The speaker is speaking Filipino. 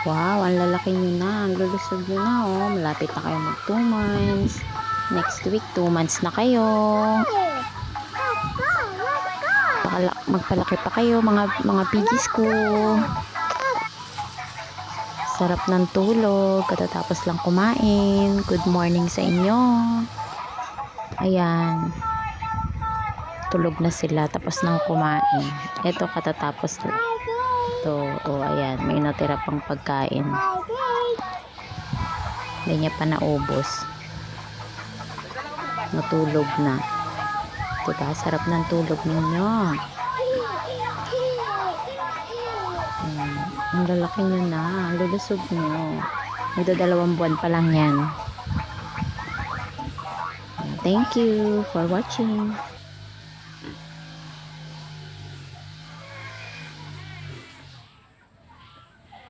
Wow, ang lalaki nyo na. Ang lulusog nyo na, oh. Malapit na kayo mag 2 months. Next week, 2 months na kayo. Magpalaki pa kayo, mga piggies ko. Sarap ng tulog. Katatapos lang kumain. Good morning sa inyo. Ayan. Tulog na sila. Tapos nang kumain. Ito, katatapos lang. Ito, oh, ayan. May natira pang pagkain. Hindi niya pa naubos. Natulog na. Diba? Sarap ng tulog ninyo. Ang lalaki nyo na. Ang lulusog nyo. Magdadalawang buwan pa lang yan. Thank you for watching.